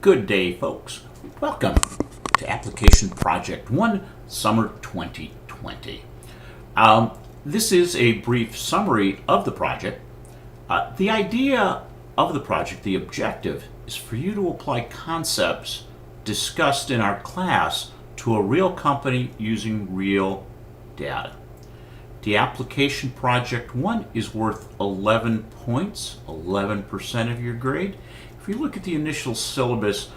Good day, folks. Welcome to Application Project 1, Summer 2020. This is a brief summary of the project. The idea of the project, the objective, is for you to apply concepts discussed in our class to a real company using real data. The Application Project 1 is worth 11 points, 11% of your grade. If you look at the initial syllabus,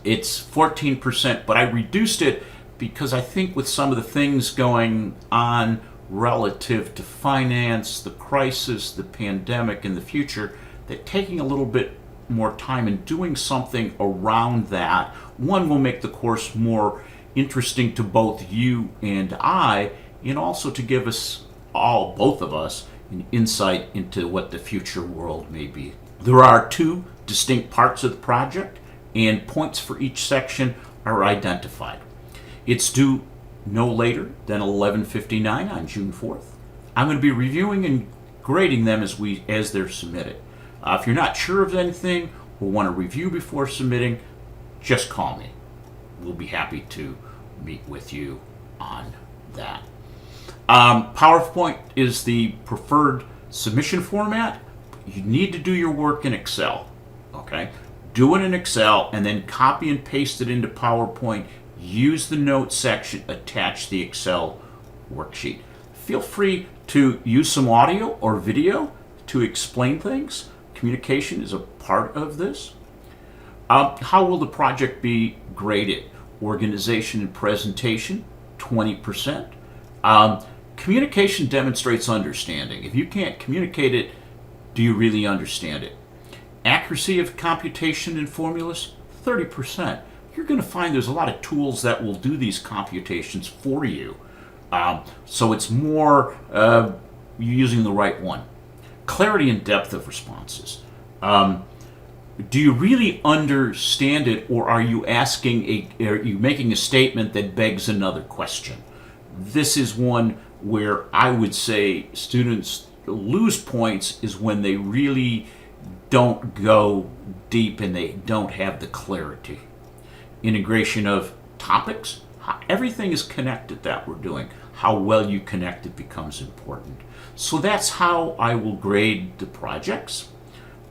it's 14%, but I reduced it because I think with some of the things going on relative to finance, the crisis, the pandemic, and the future, that taking a little bit more time and doing something around that, one, will make the course more interesting to both you and I, and also to give us all, both of us, an insight into what the future world may be. There are two distinct parts of the project, and points for each section are identified. It's due no later than 11:59 on June 4th. I'm going to be reviewing and grading them as they're submitted. If you're not sure of anything or want to review before submitting, just call me. We'll be happy to meet with you on that. PowerPoint is the preferred submission format. You need to do your work in Excel, okay? Do it in Excel and then copy and paste it into PowerPoint. Use the notes section, attach the Excel worksheet. Feel free to use some audio or video to explain things. Communication is a part of this. How will the project be graded? Organization and presentation, 20%. Communication demonstrates understanding. If you can't communicate it, do you really understand it? Accuracy of computation and formulas, 30%. You're going to find there's a lot of tools that will do these computations for you. So it's more you using the right one. Clarity and depth of responses. Do you really understand it, or are you making a statement that begs another question? This is one where I would say students lose points is when they really don't go deep and they don't have the clarity. Integration of topics, everything is connected that we're doing. How well you connect it becomes important. So that's how I will grade the projects.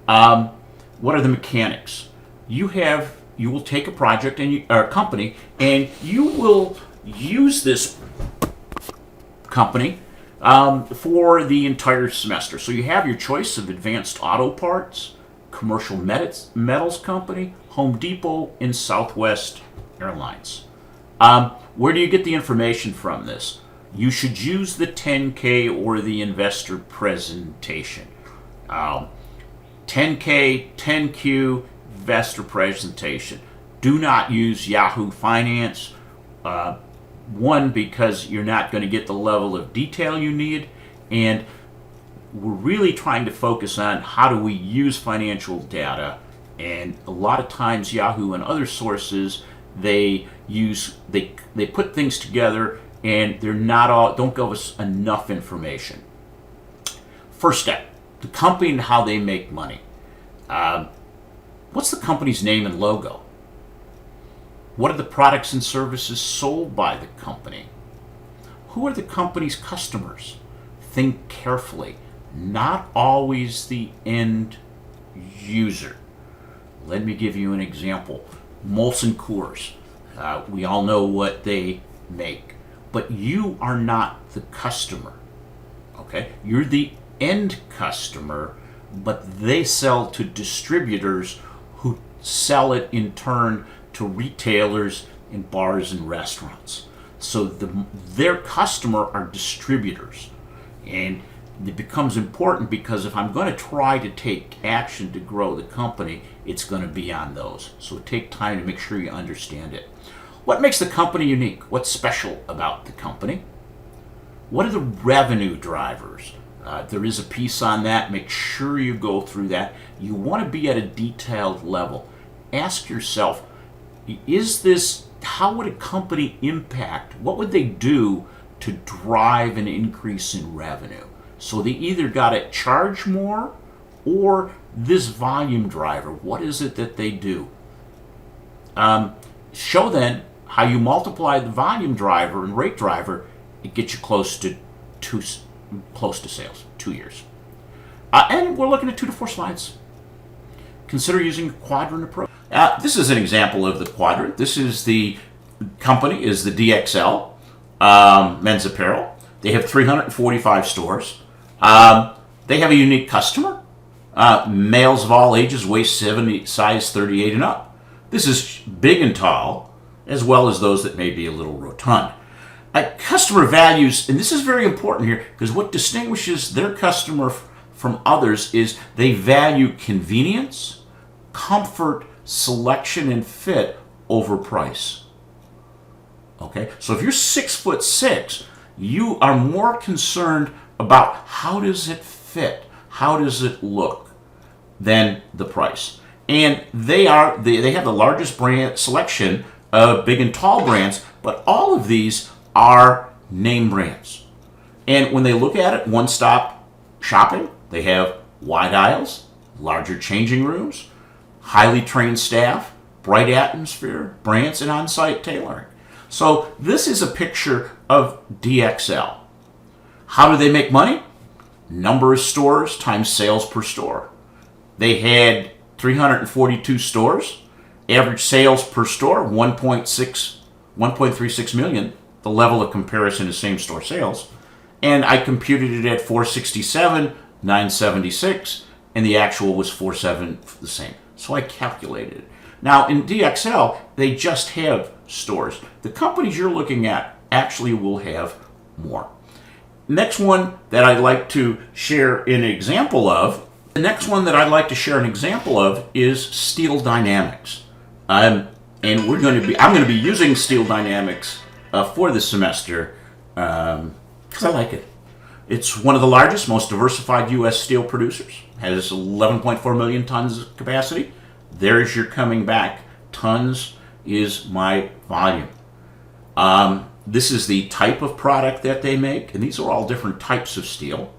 What are the mechanics? You will take a project or a company, and you will use this company for the entire semester. So you have your choice of Advanced Auto Parts, Commercial Metals Company, Home Depot, and Southwest Airlines. Where do you get the information from this? You should use the 10K or the investor presentation. 10K, 10Q, investor presentation. Do not use Yahoo Finance. One, because you're not going to get the level of detail you need, and we're really trying to focus on how do we use financial data. And a lot of times Yahoo and other sources, they put things together and don't give us enough information. First step, the company and how they make money. What's the company's name and logo? What are the products and services sold by the company? Who are the company's customers? Think carefully. Not always the end user. Let me give you an example. Molson Coors. We all know what they make. But you are not the customer. Okay? You're the end customer, but they sell to distributors who sell it in turn to retailers in bars and restaurants. So their customer are distributors. And it becomes important because if I'm going to try to take action to grow the company, it's going to be on those. So take time to make sure you understand it. What makes the company unique? What's special about the company? What are the revenue drivers? There is a piece on that. Make sure you go through that. You want to be at a detailed level. Ask yourself, how would a company impact? What would they do to drive an increase in revenue? So they either got to charge more or this volume driver. What is it that they do? Show then how you multiply the volume driver and rate driver, it gets you close to sales, 2 years. And we're looking at 2 to 4 slides. Consider using a quadrant approach. This is an example of the quadrant. This is the company, is the DXL men's apparel. They have 345 stores. They have a unique customer. Males of all ages, waist 70, size 38 and up. This is big and tall, as well as those that may be a little rotund. Customer values, and this is very important here, because what distinguishes their customer from others is they value convenience, comfort, selection, and fit over price. Okay, so if you're 6'6", you are more concerned about how does it fit, how does it look, than the price. And they have the largest brand selection of big and tall brands, but all of these are name brands. And when they look at it, one-stop shopping, they have wide aisles, larger changing rooms, highly trained staff, bright atmosphere, brands, and on-site tailoring. So this is a picture of DXL. How do they make money? Number of stores times sales per store. They had 342 stores. Average sales per store, 1.36 million. The level of comparison is same-store sales. And I computed it at 467, 976, and the actual was 47, the same. So I calculated it. Now, in DXL, they just have stores. The companies you're looking at actually will have more. Next one that I'd like to share an example of, is Steel Dynamics. And I'm going to be using Steel Dynamics for this semester because I like it. It's one of the largest, most diversified U.S. steel producers. Has 11.4 million tons of capacity. There's your coming back. Tons is my volume. This is the type of product that they make, and these are all different types of steel.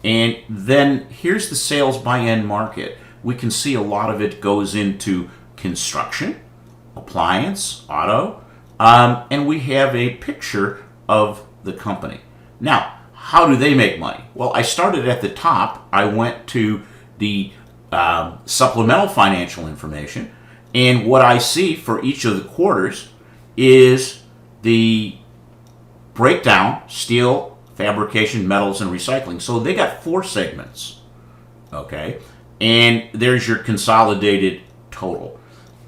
And then here's the sales by end market. We can see a lot of it goes into construction, appliance, auto, and we have a picture of the company. Now, how do they make money? Well, I started at the top. I went to the supplemental financial information, and what I see for each of the quarters is the breakdown: steel, fabrication, metals, and recycling. So they got 4 segments, okay? And there's your consolidated total.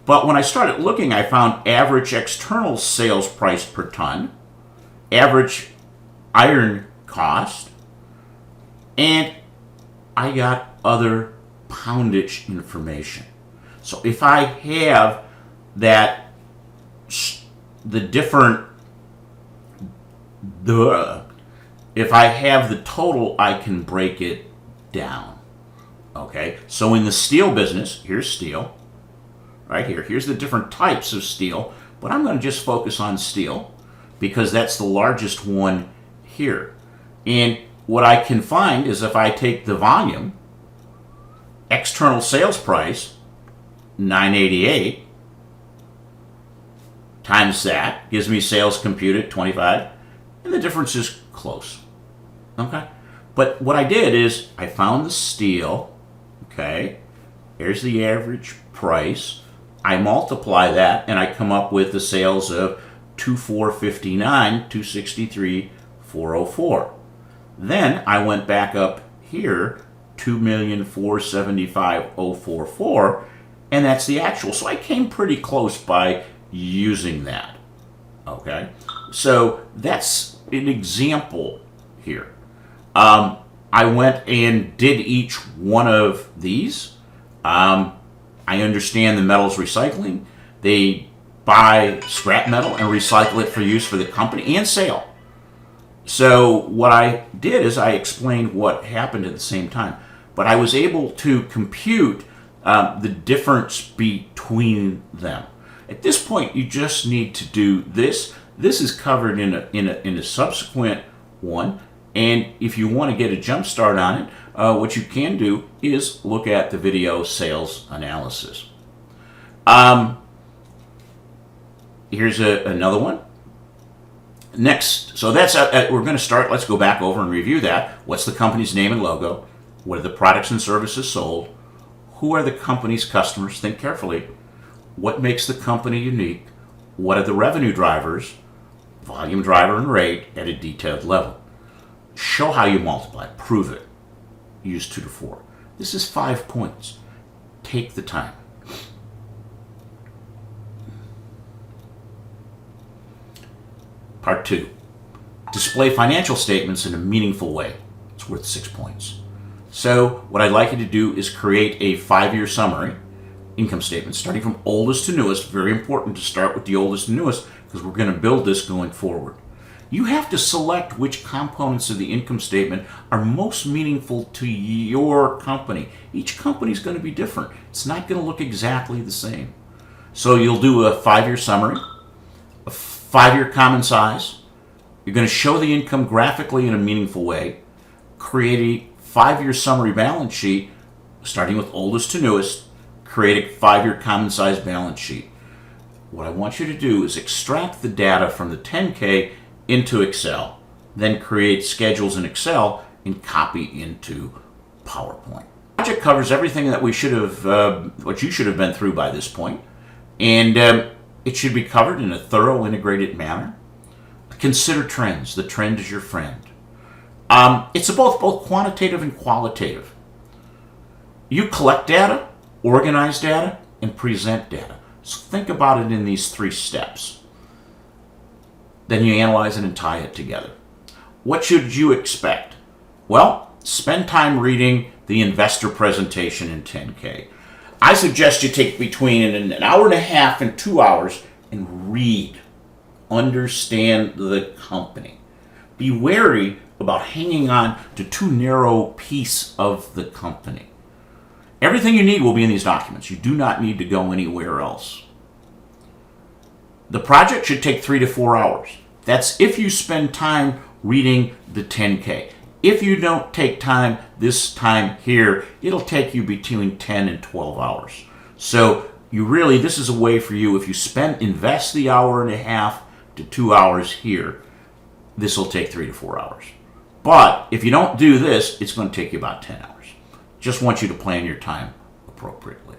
But when I started looking, I found average external sales price per ton, average iron cost, and I got other poundage information. So if I have that, if I have the total, I can break it down. Okay, so in the steel business, here's steel, right here. Here's the different types of steel, but I'm going to just focus on steel because that's the largest one here. And what I can find is if I take the volume, external sales price, 988, times that, gives me sales computed, 25, and the difference is close. Okay? But what I did is I found the steel, okay? Here's the average price. I multiply that and I come up with the sales of 2459, 263, 404. Then I went back up here, 2,475,044, and that's the actual. So I came pretty close by using that. Okay? So that's an example here. I went and did each one of these. I understand the metals recycling. They buy scrap metal and recycle it for use for the company and sale. So what I did is I explained what happened at the same time. But I was able to compute the difference between them. At this point, you just need to do this. This is covered in a subsequent one. And if you want to get a jump start on it, what you can do is look at the video sales analysis. Here's another one. Next, so that's we're going to start. Let's go back over and review that. What's the company's name and logo? What are the products and services sold? Who are the company's customers? Think carefully. What makes the company unique? What are the revenue drivers, volume driver, and rate at a detailed level? Show how you multiply. Prove it. Use 2 to 4. This is 5 points. Take the time. Part 2. Display financial statements in a meaningful way. It's worth 6 points. So what I'd like you to do is create a 5-year summary income statement, starting from oldest to newest. Very important to start with the oldest and newest because we're going to build this going forward. You have to select which components of the income statement are most meaningful to your company. Each company is going to be different. It's not going to look exactly the same. So you'll do a 5-year summary, a 5-year common size. You're going to show the income graphically in a meaningful way, create a 5-year summary balance sheet, starting with oldest to newest, create a 5-year common size balance sheet. What I want you to do is extract the data from the 10K into Excel, then create schedules in Excel and copy into PowerPoint. The project covers everything that we should have, what you should have been through by this point, and it should be covered in a thorough, integrated manner. Consider trends. The trend is your friend. It's both quantitative and qualitative. You collect data, organize data, and present data. So think about it in these 3 steps. Then you analyze it and tie it together. What should you expect? Well, spend time reading the investor presentation in 10K. I suggest you take between an hour and a half and 2 hours and read. Understand the company. Be wary about hanging on to too narrow a piece of the company. Everything you need will be in these documents. You do not need to go anywhere else. The project should take 3 to 4 hours. That's if you spend time reading the 10K. If you don't take time this time here, it'll take you between 10 and 12 hours. So this is a way for you, if you invest the hour and a half to 2 hours here, this will take 3 to 4 hours. But if you don't do this, it's going to take you about 10 hours. Just want you to plan your time appropriately.